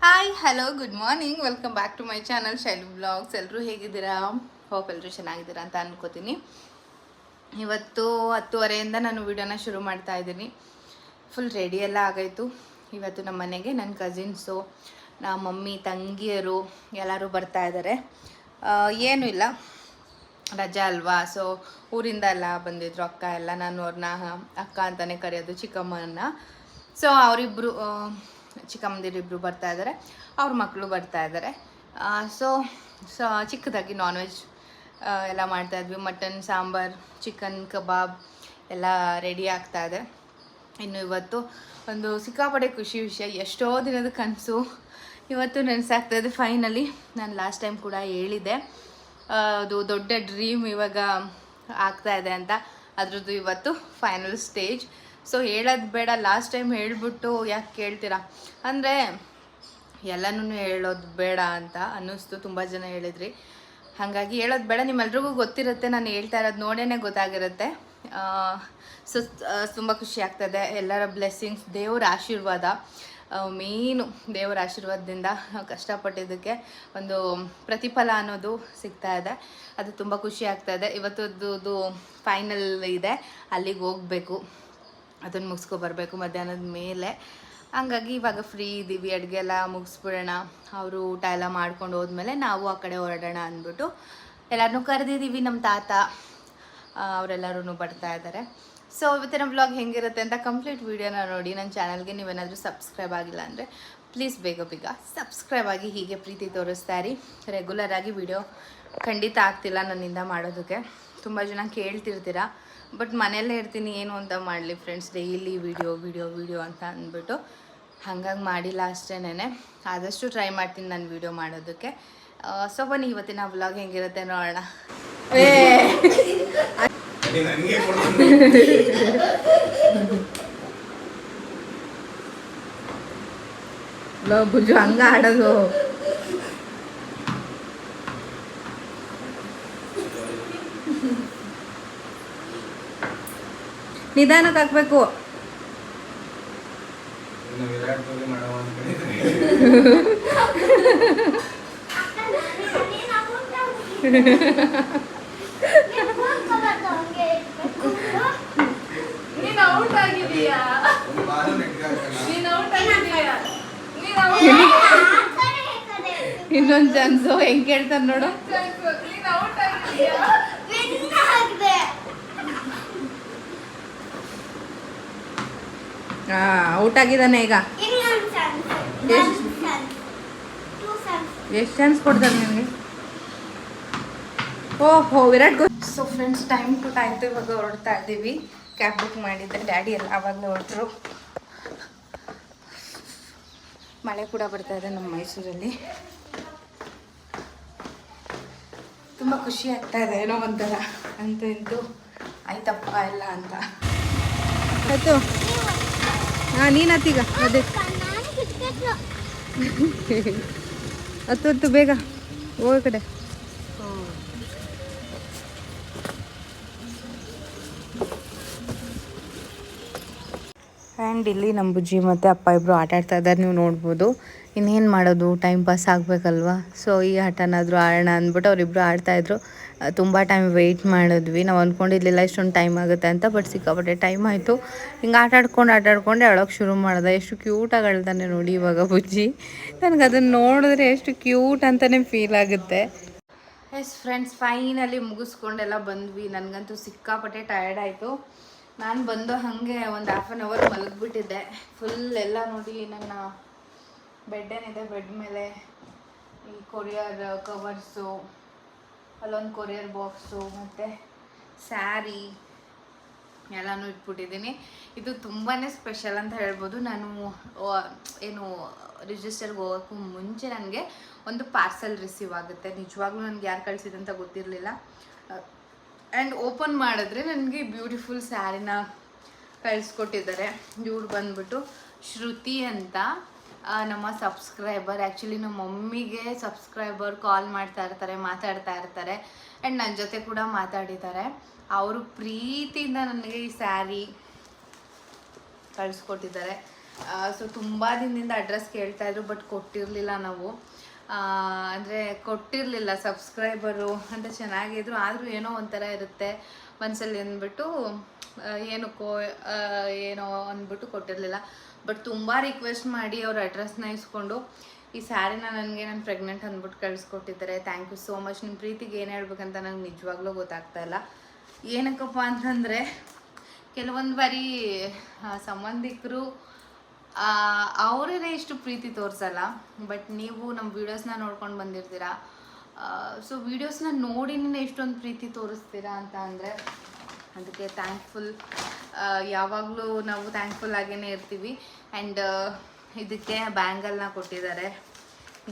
Hi hello good morning welcome back to my channel Shailu blogs. ಎಲ್ಲರೂ ಹೇಗಿದ್ದೀರಾ? Hope ಎಲ್ಲರೂ ಚೆನ್ನಾಗಿದ್ದೀರಾ ಅಂತ ಅನ್ಕೋತೀನಿ. ಇವತ್ತು 10:30 ನಾನು ವಿಡಿಯೋನ ಶುರು ಮಾಡ್ತಾ ಇದ್ದೀನಿ. ಫುಲ್ ರೆಡಿ ಎಲ್ಲ ಆಗಾಯಿತು. ಇವತ್ತು ನಮ್ಮ ಮನೆಗೆ ನನ್ನ ಕಸಿನ್ಸು, ನಮ್ಮ ಮಮ್ಮಿ, ತಂಗಿಯರು ಎಲ್ಲರೂ ಬರ್ತಾ ಇದ್ದಾರೆ. ಏನೂ ಇಲ್ಲ, ರಜಾ ಅಲ್ವಾ, ಸೊ ಊರಿಂದ ಎಲ್ಲ ಬಂದಿದ್ರು ಅಕ್ಕ ಎಲ್ಲ. ನಾನು ಅವ್ರನ್ನ ಅಕ್ಕ ಅಂತಲೇ ಕರೆಯೋದು, ಚಿಕ್ಕಮ್ಮನ. ಸೊ ಅವರಿಬ್ಬರು ಚಿಕ್ಕಮ್ಮಂದಿರಿಬ್ಬರು ಬರ್ತಾ ಇದ್ದಾರೆ, ಅವ್ರ ಮಕ್ಕಳು ಬರ್ತಾ ಇದ್ದಾರೆ. ಸೊ ಚಿಕ್ಕದಾಗಿ ನಾನ್ ವೆಜ್ ಎಲ್ಲ ಮಾಡ್ತಾಯಿದ್ವಿ. ಮಟನ್ ಸಾಂಬಾರು, ಚಿಕನ್ ಕಬಾಬ್ ಎಲ್ಲ ರೆಡಿ ಆಗ್ತಾ ಇದೆ. ಇನ್ನು ಇವತ್ತು ಒಂದು ಸಿಕ್ಕಾಪಟ್ಟೆ ಖುಷಿ ವಿಷಯ, ಎಷ್ಟೋ ದಿನದ ಕನಸು ಇವತ್ತು ನೆನೆಸಾಗ್ತಾಯಿದೆ ಫೈನಲಿ. ನಾನು ಲಾಸ್ಟ್ ಟೈಮ್ ಕೂಡ ಹೇಳಿದ್ದೆ ಅದು ದೊಡ್ಡ ಡ್ರೀಮ್ ಇವಾಗ ಆಗ್ತಾ ಇದೆ ಅಂತ. ಅದ್ರದ್ದು ಇವತ್ತು ಫೈನಲ್ ಸ್ಟೇಜ್. ಸೊ ಹೇಳೋದು ಬೇಡ, ಲಾಸ್ಟ್ ಟೈಮ್ ಹೇಳ್ಬಿಟ್ಟು ಯಾಕೆ ಕೇಳ್ತೀರಾ ಅಂದರೆ ಎಲ್ಲನೂ ಹೇಳೋದು ಬೇಡ ಅಂತ ಅನ್ನಿಸ್ತು. ತುಂಬ ಜನ ಹೇಳಿದ್ರಿ, ಹಾಗಾಗಿ ಹೇಳೋದು ಬೇಡ. ನಿಮ್ಮೆಲ್ರಿಗೂ ಗೊತ್ತಿರುತ್ತೆ, ನಾನು ಹೇಳ್ತಾ ಇರೋದು ನೋಡೇ ಗೊತ್ತಾಗಿರುತ್ತೆ. ಸೊ ತುಂಬ ಖುಷಿ ಆಗ್ತದೆ. ಎಲ್ಲರ ಬ್ಲೆಸ್ಸಿಂಗ್ಸ್, ದೇವರ ಆಶೀರ್ವಾದ ಮೇಯ್ನು. ದೇವರ ಆಶೀರ್ವಾದದಿಂದ ಕಷ್ಟಪಟ್ಟಿದ್ದಕ್ಕೆ ಒಂದು ಪ್ರತಿಫಲ ಅನ್ನೋದು ಸಿಗ್ತಾ ಇದೆ. ಅದು ತುಂಬ ಖುಷಿ ಆಗ್ತಾ ಇದೆ. ಇವತ್ತದ್ದು ಫೈನಲ್ ಇದೆ, ಅಲ್ಲಿಗೆ ಹೋಗಬೇಕು, ಅದನ್ನು ಮುಗಿಸ್ಕೊಬರ್ಬೇಕು ಮಧ್ಯಾಹ್ನದ ಮೇಲೆ. ಹಂಗಾಗಿ ಇವಾಗ ಫ್ರೀ ಇದ್ದೀವಿ, ಅಡುಗೆ ಎಲ್ಲ ಮುಗಿಸ್ಬಿಡೋಣ. ಅವರು ಊಟ ಎಲ್ಲ ಮಾಡ್ಕೊಂಡು ಹೋದ್ಮೇಲೆ ನಾವು ಆ ಕಡೆ ಹೊರಡೋಣ ಅಂದ್ಬಿಟ್ಟು ಎಲ್ಲರನ್ನೂ ಕರೆದಿದ್ದೀವಿ. ನಮ್ಮ ತಾತ ಅವರೆಲ್ಲರೂ ಬರ್ತಾ ಇದ್ದಾರೆ. ಸೊ ಇವತ್ತಿನ ವ್ಲಾಗ್ ಹೆಂಗಿರುತ್ತೆ ಅಂತ ಕಂಪ್ಲೀಟ್ ವೀಡಿಯೋನ ನೋಡಿ. ನನ್ನ ಚಾನಲ್ಗೆ ನೀವೇನಾದರೂ ಸಬ್ಸ್ಕ್ರೈಬ್ ಆಗಿಲ್ಲ ಅಂದರೆ ಪ್ಲೀಸ್ ಬೇಗ ಸಬ್ಸ್ಕ್ರೈಬ್ ಆಗಿ. ಹೀಗೆ ಪ್ರೀತಿ ತೋರಿಸ್ತಾ ಇರಿ. ರೆಗ್ಯುಲರಾಗಿ ವಿಡಿಯೋ ಖಂಡಿತ ಆಗ್ತಿಲ್ಲ ನನ್ನಿಂದ ಮಾಡೋದಕ್ಕೆ. ತುಂಬ ಜನ ಕೇಳ್ತಿರ್ತೀರ, ಬಟ್ ಮನೆಯಲ್ಲೇ ಇರ್ತೀನಿ, ಏನು ಅಂತ ಮಾಡಲಿ ಫ್ರೆಂಡ್ಸ್, ಡೈಲಿ ವಿಡಿಯೋ ಅಂತ ಅಂದ್ಬಿಟ್ಟು ಹಾಗಾಗಿ ಮಾಡಿಲ್ಲ ಅಷ್ಟೇನೆ. ಆದಷ್ಟು ಟ್ರೈ ಮಾಡ್ತೀನಿ ನಾನು ವಿಡಿಯೋ ಮಾಡೋದಕ್ಕೆ. ಸೊ ಬನ್ನಿ ಇವತ್ತಿನ ವ್ಲಾಗ್ ಹೆಂಗಿರುತ್ತೆ ನೋಡೋಣ. ಬುಜ್ಜು ಹಂಗ ಆಡೋದು. ನಿಧಾನಕ್ಕೆ ಹಾಕ್ಬೇಕು. ಇನ್ನೊಂದು ಚಾನ್ಸು ಹೆಂಗ್ ಕೇಳ್ತಾರೆ ನೋಡು. ಔಟ್ ಆಗಿದ್ದಾನೆ ಈಗ. ಎಷ್ಟು ಚಾನ್ಸ್ ಕೊಡ್ತಾರೆ ನಿಮಗೆ? ಓಹೋ, Virat Kohli. So friends, time two ಆಯಿತು, ಇವಾಗ ಹೊರಡ್ತಾ ಇದ್ದೀವಿ. ಕ್ಯಾಬ್ ಬುಕ್ ಮಾಡಿದ್ದೆ, ಡ್ಯಾಡಿ ಎಲ್ಲ ಆವಾಗಲೇ ಹೊರಟರು. ಮಳೆ ಕೂಡ ಬರ್ತಾ ಇದೆ ನಮ್ಮ ಮೈಸೂರಲ್ಲಿ. ತುಂಬ ಖುಷಿ ಆಗ್ತಾ ಇದೆ, ಏನೋ ಒಂಥರ ಅಂತೂ ಇಂತೂ ಆಯ್ತಪ್ಪ ಎಲ್ಲ ಅಂತ ಆಯಿತು. ನೀನು ಹತ್ತೀಗ ಅದೇ ಹತ್ತು ಬೇಗ ಹೋಗೋ ಕಡೆ. ಆ್ಯಂಡ್ ಇಲ್ಲಿ ನಮ್ಮ ಬುಜ್ಜಿ ಮತ್ತು ಅಪ್ಪ ಇಬ್ಬರು ಆಟ ಆಡ್ತಾ ಇದ್ದಾರೆ, ನೀವು ನೋಡ್ಬೋದು. ಇನ್ನೇನು ಮಾಡೋದು, ಟೈಮ್ ಪಾಸ್ ಆಗಬೇಕಲ್ವ. ಸೊ ಈ ಆಟನಾದರೂ ಆಡೋಣ ಅಂದ್ಬಿಟ್ಟು ಅವರಿಬ್ಬರು ಆಡ್ತಾಯಿದ್ರು. ತುಂಬ ಟೈಮ್ ವೆಯ್ಟ್ ಮಾಡಿದ್ವಿ. ನಾವು ಅಂದ್ಕೊಂಡಿರಲಿಲ್ಲ ಇಷ್ಟೊಂದು ಟೈಮ್ ಆಗುತ್ತೆ ಅಂತ, ಬಟ್ ಸಿಕ್ಕಾಪಟ್ಟೆ ಟೈಮ್ ಆಯಿತು. ಹಿಂಗೆ ಆಟಾಡ್ಕೊಂಡೆ ಅಳೋಕ್ಕೆ ಶುರು ಮಾಡಿದೆ. ಎಷ್ಟು ಕ್ಯೂಟಾಗಿ ಅಳ್ತಾನೆ ನೋಡಿ ಇವಾಗ ಬುಜ್ಜಿ. ನನಗೆ ಅದನ್ನು ನೋಡಿದ್ರೆ ಎಷ್ಟು ಕ್ಯೂಟ್ ಅಂತಲೇ ಫೀಲ್ ಆಗುತ್ತೆ. ಎಸ್ ಫ್ರೆಂಡ್ಸ್, ಫೈನಲಿ ಮುಗಿಸ್ಕೊಂಡೆಲ್ಲ ಬಂದ್ವಿ. ನನಗಂತೂ ಸಿಕ್ಕಾಪಟ್ಟೆ ಟಯರ್ಡ್ ಆಯಿತು. ನಾನು ಬಂದು ಹಾಗೆ ಒಂದು 1/2 hour ಮಲಗಿಬಿಟ್ಟಿದ್ದೆ. ಫುಲ್ ಎಲ್ಲ ನೋಡಿ, ನನ್ನ ಬೆಡ್ ಏನಿದೆ, ಬೆಡ್ ಮೇಲೆ ಈ ಕೊರಿಯರ್ ಕವರ್ಸು, ಅಲ್ಲೊಂದು ಕೊರಿಯರ್ ಬಾಕ್ಸು ಮತ್ತು ಸ್ಯಾರಿ ಎಲ್ಲನೂ ಇಟ್ಬಿಟ್ಟಿದ್ದೀನಿ. ಇದು ತುಂಬಾ ಸ್ಪೆಷಲ್ ಅಂತ ಹೇಳ್ಬೋದು. ನಾನು ಏನು ರಿಜಿಸ್ಟರ್ಗೆ ಹೋಗೋಕ್ಕೂ ಮುಂಚೆ ನನಗೆ ಒಂದು ಪಾರ್ಸೆಲ್ ರಿಸೀವ್ ಆಗುತ್ತೆ. ನಿಜವಾಗ್ಲೂ ನನಗೆ ಯಾರು ಕಳಿಸಿದಂತ ಗೊತ್ತಿರಲಿಲ್ಲ. ಆ್ಯಂಡ್ ಓಪನ್ ಮಾಡಿದ್ರೆ ನನಗೆ ಬ್ಯೂಟಿಫುಲ್ ಸ್ಯಾರಿನ ಕಳಿಸ್ಕೊಟ್ಟಿದ್ದಾರೆ. ಇವ್ರು ಬಂದ್ಬಿಟ್ಟು ಶ್ರುತಿ ಅಂತ, ನಮ್ಮ ಸಬ್ಸ್ಕ್ರೈಬರ್. ಆ್ಯಕ್ಚುಲಿ ನಮ್ಮ ಮಮ್ಮಿಗೆ ಸಬ್ಸ್ಕ್ರೈಬರ್ ಕಾಲ್ ಮಾಡ್ತಾ ಇರ್ತಾರೆ, ಮಾತಾಡ್ತಾ ಇರ್ತಾರೆ. ಆ್ಯಂಡ್ ನನ್ನ ಜೊತೆ ಕೂಡ ಮಾತಾಡಿದ್ದಾರೆ. ಅವರು ಪ್ರೀತಿಯಿಂದ ನನಗೆ ಈ ಸ್ಯಾರಿ ಕಳಿಸ್ಕೊಟ್ಟಿದ್ದಾರೆ. ಸೊ ತುಂಬ ದಿನದಿಂದ ಅಡ್ರೆಸ್ ಕೇಳ್ತಾಯಿದ್ರು, ಬಟ್ ಕೊಟ್ಟಿರಲಿಲ್ಲ ನಾವು. ಅಂದರೆ ಕೊಟ್ಟಿರಲಿಲ್ಲ ಸಬ್ಸ್ಕ್ರೈಬರು ಅಂತ ಚೆನ್ನಾಗಿದ್ರು, ಆದರೂ ಏನೋ ಒಂಥರ ಇರುತ್ತೆ ಮನಸ್ಸಲ್ಲಿ ಅಂದ್ಬಿಟ್ಟು ಏನಕ್ಕೋ ಏನೋ ಅಂದ್ಬಿಟ್ಟು ಕೊಟ್ಟಿರಲಿಲ್ಲ. ಬಟ್ ತುಂಬ ರಿಕ್ವೆಸ್ಟ್ ಮಾಡಿ ಅವ್ರ ಅಡ್ರೆಸ್ನ ಇಸ್ಕೊಂಡು ಈ ಸ್ಯಾರಿನ ನನಗೆ ನಾನು ಪ್ರೆಗ್ನೆಂಟ್ ಅಂದ್ಬಿಟ್ಟು ಕಳಿಸ್ಕೊಟ್ಟಿದ್ದಾರೆ. Thank you so much. ನಿಮ್ಮ ಪ್ರೀತಿಗೆ ಏನು ಹೇಳ್ಬೇಕಂತ ನಂಗೆ ನಿಜವಾಗ್ಲೂ ಗೊತ್ತಾಗ್ತಾ ಇಲ್ಲ. ಏನಕ್ಕಪ್ಪ ಅಂತಂದರೆ ಕೆಲವೊಂದು ಬಾರಿ ಸಂಬಂಧಿಕರು ಅವರೇ ಇಷ್ಟು ಪ್ರೀತಿ ತೋರಿಸಲ್ಲ, ಬಟ್ ನೀವು ನಮ್ಮ ವೀಡಿಯೋಸ್ನ ನೋಡ್ಕೊಂಡು ಬಂದಿರ್ತೀರಾ. ಸೊ ವೀಡಿಯೋಸ್ನ ನೋಡಿನೇ ಎಷ್ಟೊಂದು ಪ್ರೀತಿ ತೋರಿಸ್ತೀರಾ ಅಂತ ಅಂದರೆ ಅದಕ್ಕೆ ಥ್ಯಾಂಕ್ಫುಲ್. ಯಾವಾಗಲೂ ನಾವು ಥ್ಯಾಂಕ್ಫುಲ್ ಆಗೇ ಇರ್ತೀವಿ. ಆ್ಯಂಡ್ ಇದಕ್ಕೆ ಬ್ಯಾಂಗಲ್ನ ಕೊಟ್ಟಿದ್ದಾರೆ,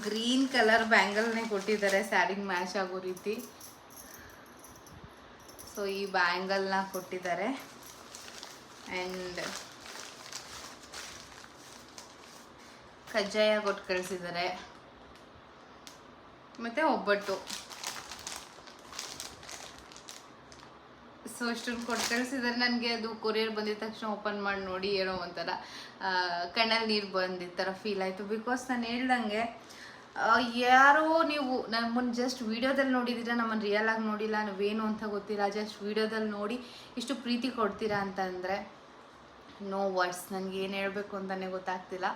ಗ್ರೀನ್ ಕಲರ್ ಬ್ಯಾಂಗಲ್ನೇ ಕೊಟ್ಟಿದ್ದಾರೆ ಸ್ಯಾರಿಗೆ ಮ್ಯಾಚ್ ಆಗೋ ರೀತಿ. ಸೊ ಈ ಬ್ಯಾಂಗಲ್ನ ಕೊಟ್ಟಿದ್ದಾರೆ. ಆ್ಯಂಡ್ ಕಜ್ಜಾಯ ಕೊಟ್ಟು ಕಳಿಸಿದ್ದಾರೆ, ಮತ್ತು ಒಬ್ಬಟ್ಟು. ಸೊ ಇಷ್ಟನ್ನು ಕೊಟ್ಟು ಕಳಿಸಿದ್ದಾರೆ. ನನಗೆ ಅದು ಕೊರಿಯರ್ ಬಂದಿದ ತಕ್ಷಣ ಓಪನ್ ಮಾಡಿ ನೋಡಿ ಏನೋ ಒಂಥರ ಕಣ್ಣಲ್ಲಿ ನೀರು ಬಂದಿದ್ದ ಥರ ಫೀಲ್ ಆಯಿತು. ಬಿಕಾಸ್ ನಾನು ಹೇಳ್ದಂಗೆ ಯಾರೋ ನೀವು ನಮ್ಮನ್ನು ಜಸ್ಟ್ ವೀಡಿಯೋದಲ್ಲಿ ನೋಡಿದ್ದೀರಾ, ನಮ್ಮನ್ನು ರಿಯಲ್ ಆಗಿ ನೋಡಿಲ್ಲ, ನಾವೇನು ಅಂತ ಗೊತ್ತಿಲ್ಲ, ಜಸ್ಟ್ ವೀಡಿಯೋದಲ್ಲಿ ನೋಡಿ ಇಷ್ಟು ಪ್ರೀತಿ ಕೊಡ್ತೀರಾ ಅಂತಂದರೆ ನೋ ವರ್ಡ್ಸ್. ನನಗೆ ಏನು ಹೇಳಬೇಕು ಅಂತಲೇ ಗೊತ್ತಾಗ್ತಿಲ್ಲ.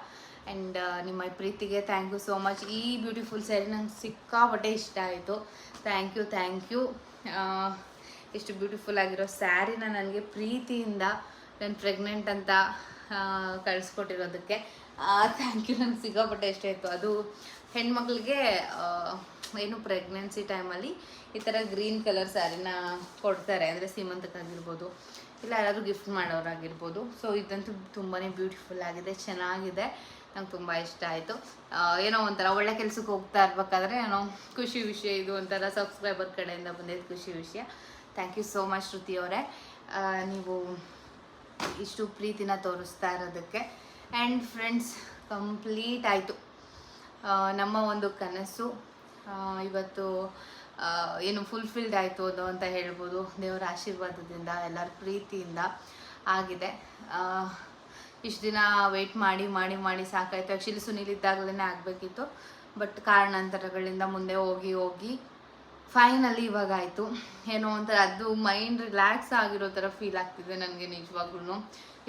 ಆ್ಯಂಡ್ ನಿಮ್ಮ ಪ್ರೀತಿಗೆ ಥ್ಯಾಂಕ್ ಯು ಸೋ ಮಚ್. ಈ ಬ್ಯೂಟಿಫುಲ್ ಸ್ಯಾರಿ ನಂಗೆ ಸಿಕ್ಕಾಪಟ್ಟೆ ಇಷ್ಟ ಆಯಿತು. Thank you. ಇಷ್ಟು ಬ್ಯೂಟಿಫುಲ್ ಆಗಿರೋ ಸ್ಯಾರಿನ ನನಗೆ ಪ್ರೀತಿಯಿಂದ ನಾನು ಪ್ರೆಗ್ನೆಂಟ್ ಅಂತ ಕಳಿಸ್ಕೊಟ್ಟಿರೋದಕ್ಕೆ ಥ್ಯಾಂಕ್ ಯು. ನನಗೆ ಸಿಕ್ಕಾಪಟ್ಟೆ ಇಷ್ಟ ಆಯಿತು. ಅದು ಹೆಣ್ಮಕ್ಳಿಗೆ ಏನು ಪ್ರೆಗ್ನೆನ್ಸಿ ಟೈಮಲ್ಲಿ ಈ ಥರ ಗ್ರೀನ್ ಕಲರ್ ಸ್ಯಾರಿನ ಕೊಡ್ತಾರೆ, ಅಂದರೆ ಸೀಮಂತಕ್ಕಾಗಿರ್ಬೋದು ಇಲ್ಲ ಯಾರಾದರೂ ಗಿಫ್ಟ್ ಮಾಡೋರಾಗಿರ್ಬೋದು. ಸೊ ಇದಂತೂ ತುಂಬಾ ಬ್ಯೂಟಿಫುಲ್ ಆಗಿದೆ, ಚೆನ್ನಾಗಿದೆ, ನಂಗೆ ತುಂಬ ಇಷ್ಟ ಆಯಿತು. ಏನೋ ಒಂಥರ ಒಳ್ಳೆ ಕೆಲಸಕ್ಕೆ ಹೋಗ್ತಾ ಇರ್ಬೇಕಾದ್ರೆ ಏನೋ ಖುಷಿ ವಿಷಯ, ಇದು ಒಂಥರ ಸಬ್ಸ್ಕ್ರೈಬರ್ ಕಡೆಯಿಂದ ಬಂದಿದ್ದು ಖುಷಿ ವಿಷಯ. ಥ್ಯಾಂಕ್ ಯು ಸೋ ಮಚ್ ಶ್ರುತಿ ಅವರೇ, ನೀವು ಇಷ್ಟು ಪ್ರೀತಿನ ತೋರಿಸ್ತಾ ಇರೋದಕ್ಕೆ. ಆ್ಯಂಡ್ ಫ್ರೆಂಡ್ಸ್, ಕಂಪ್ಲೀಟ್ ಆಯಿತು ನಮ್ಮ ಒಂದು ಕನಸು. ಇವತ್ತು ಏನು ಫುಲ್ಫಿಲ್ಡ್ ಆಯಿತು ಅದು ಅಂತ ಹೇಳ್ಬೋದು. ದೇವರ ಆಶೀರ್ವಾದದಿಂದ, ಎಲ್ಲರ ಪ್ರೀತಿಯಿಂದ ಆಗಿದೆ. ಇಷ್ಟು ದಿನ ವೆಯ್ಟ್ ಮಾಡಿ ಮಾಡಿ ಮಾಡಿ ಸಾಕಾಯಿತು. ಆ್ಯಕ್ಚುಲಿ ಸುನೀಲ್ ಇದ್ದಾಗಲೇ ಆಗಬೇಕಿತ್ತು, ಬಟ್ ಕಾರಣಾಂತರಗಳಿಂದ ಮುಂದೆ ಹೋಗಿ ಫೈನಲಿ ಇವಾಗ ಆಯಿತು. ಏನೋ ಒಂಥರ ಅದು ಮೈಂಡ್ ರಿಲ್ಯಾಕ್ಸ್ ಆಗಿರೋ ಥರ ಫೀಲ್ ಆಗ್ತಿದೆ ನನಗೆ ನಿಜವಾಗ್ಲೂ.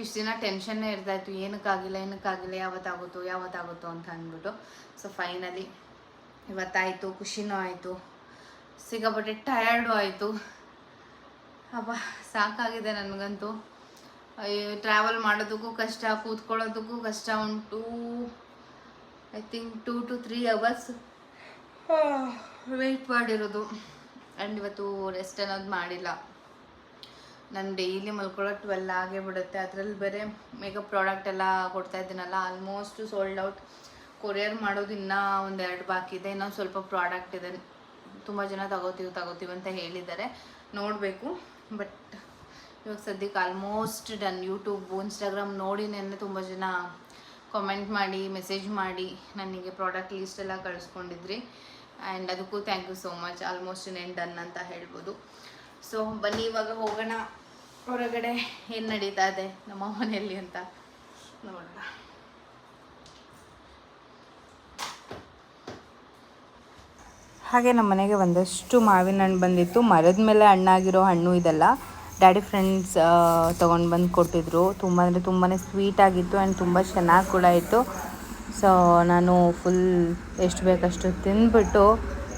ಇಷ್ಟು ದಿನ ಟೆನ್ಷನ್ನೇ ಇರ್ತಾಯಿತ್ತು, ಏನಕ್ಕಾಗಿಲ್ಲ ಯಾವತ್ತಾಗುತ್ತೋ ಅಂತ ಅಂದ್ಬಿಟ್ಟು. ಸೊ ಫೈನಲಿ ಇವತ್ತಾಯಿತು, ಖುಷಿನೂ ಆಯಿತು, ಸಿಕ್ಕಾಪಟ್ಟೆ ಟಯರ್ಡು ಆಯಿತು. ಅಬ್ಬ ಸಾಕಾಗಿದೆ ನನಗಂತೂ. ಟ್ರಾವೆಲ್ ಮಾಡೋದಕ್ಕೂ ಕಷ್ಟ, ಕೂತ್ಕೊಳ್ಳೋದಕ್ಕೂ ಕಷ್ಟ ಉಂಟು. I think 2 to 3 hours wait ಮಾಡಿರೋದು. ಆ್ಯಂಡ್ ಇವತ್ತು ರೆಸ್ಟ್ ಅನ್ನೋದು ಮಾಡಿಲ್ಲ. ನಾನು ಡೈಲಿ ಮಲ್ಕೊಳ್ಳೋ 12 ಆಗೇ ಬಿಡುತ್ತೆ. ಅದರಲ್ಲಿ ಬೇರೆ ಮೇಕಪ್ ಪ್ರಾಡಕ್ಟ್ ಎಲ್ಲ ಕೊಡ್ತಾ ಇದ್ದೀನಲ್ಲ, ಆಲ್ಮೋಸ್ಟ್ ಸೋಲ್ಡ್ ಔಟ್. ಕೊರಿಯರ್ ಮಾಡೋದು ಇನ್ನೂ 1-2 ಬಾಕಿ ಇದೆ. ಇನ್ನೊಂದು ಸ್ವಲ್ಪ ಪ್ರಾಡಕ್ಟ್ ಇದೆ, ತುಂಬ ಜನ ತಗೋತೀವಿ ಅಂತ ಹೇಳಿದ್ದಾರೆ, ನೋಡಬೇಕು. ಬಟ್ ಇವಾಗ ಸದ್ಯಕ್ಕೆ ಆಲ್ಮೋಸ್ಟ್ ಡನ್. ಯೂಟ್ಯೂಬ್, ಇನ್ಸ್ಟಾಗ್ರಾಮ್ ನೋಡಿ ನೆನ್ನೆ ತುಂಬ ಜನ ಕಾಮೆಂಟ್ ಮಾಡಿ, ಮೆಸೇಜ್ ಮಾಡಿ ನನಗೆ ಪ್ರಾಡಕ್ಟ್ ಲಿಸ್ಟ್ ಎಲ್ಲ ಕಳಿಸ್ಕೊಂಡಿದ್ರಿ. ಆ್ಯಂಡ್ ಅದಕ್ಕೂ thank you so much. Almost ಇನ್ನೇನು ಡನ್ ಅಂತ ಹೇಳ್ಬೋದು. ಸೊ ಬನ್ನಿ ಇವಾಗ ಹೋಗೋಣ ಹೊರಗಡೆ, ಏನು ನಡೀತಾ ಇದೆ ನಮ್ಮ ಮನೆಯಲ್ಲಿ ಅಂತ ನೋಡೋಣ. ಹಾಗೆ ನಮ್ಮ ಮನೆಗೆ ಒಂದಷ್ಟು ಮಾವಿನ ಹಣ್ಣು ಬಂದಿತ್ತು. ಮರದ ಮೇಲೆ ಹಣ್ಣಾಗಿರೋ ಹಣ್ಣು ಇದೆಲ್ಲ ಡ್ಯಾಡಿ ಫ್ರೆಂಡ್ಸ್ ತೊಗೊಂಡು ಬಂದು ಕೊಟ್ಟಿದ್ರು. ತುಂಬ ಅಂದರೆ ತುಂಬಾ ಸ್ವೀಟಾಗಿತ್ತು ಆ್ಯಂಡ್ ತುಂಬ ಚೆನ್ನಾಗಿ ಕೂಡ ಇತ್ತು. ಸೊ ನಾನು ಫುಲ್ ಎಷ್ಟು ಬೇಕಷ್ಟು ತಿಂದ್ಬಿಟ್ಟು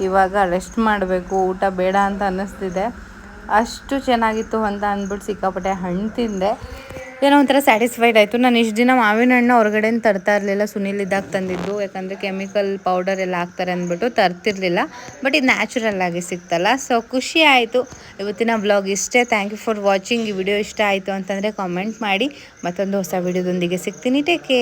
ಇವಾಗ ರೆಸ್ಟ್ ಮಾಡಬೇಕು, ಊಟ ಬೇಡ ಅಂತ ಅನ್ನಿಸ್ತಿದೆ. ಅಷ್ಟು ಚೆನ್ನಾಗಿತ್ತು ಅಂತ ಅಂದ್ಬಿಟ್ಟು ಸಿಕ್ಕಾಪಟ್ಟೆ ಹಣ್ಣು ತಿಂದೆ. ಏನೋ ಒಂಥರ ಸ್ಯಾಟಿಸ್ಫೈಡ್ ಆಯಿತು. ನಾನು ಇಷ್ಟು ದಿನ ಮಾವಿನ ಹಣ್ಣು ಹೊರಗಡೆಯಿಂದ ತರ್ತಾ ಇರಲಿಲ್ಲ, ಸುನೀಲ್ ಇದ್ದಾಗ ತಂದಿದ್ದು. ಯಾಕಂದರೆ ಕೆಮಿಕಲ್ ಪೌಡರ್ ಎಲ್ಲ ಹಾಕ್ತಾರೆ ಅಂದ್ಬಿಟ್ಟು ತರ್ತಿರ್ಲಿಲ್ಲ. ಬಟ್ ಇದು ನ್ಯಾಚುರಲ್ ಆಗಿ ಸಿಕ್ತಲ್ಲ, ಸೊ ಖುಷಿ ಆಯಿತು. ಇವತ್ತಿನ ಬ್ಲಾಗ್ ಇಷ್ಟೇ. Thank you for watching. ಈ ವಿಡಿಯೋ ಇಷ್ಟ ಆಯಿತು ಅಂತಂದರೆ ಕಾಮೆಂಟ್ ಮಾಡಿ. ಮತ್ತೊಂದು ಹೊಸ ವಿಡಿಯೋದೊಂದಿಗೆ ಸಿಗ್ತೀನಿ. Take care.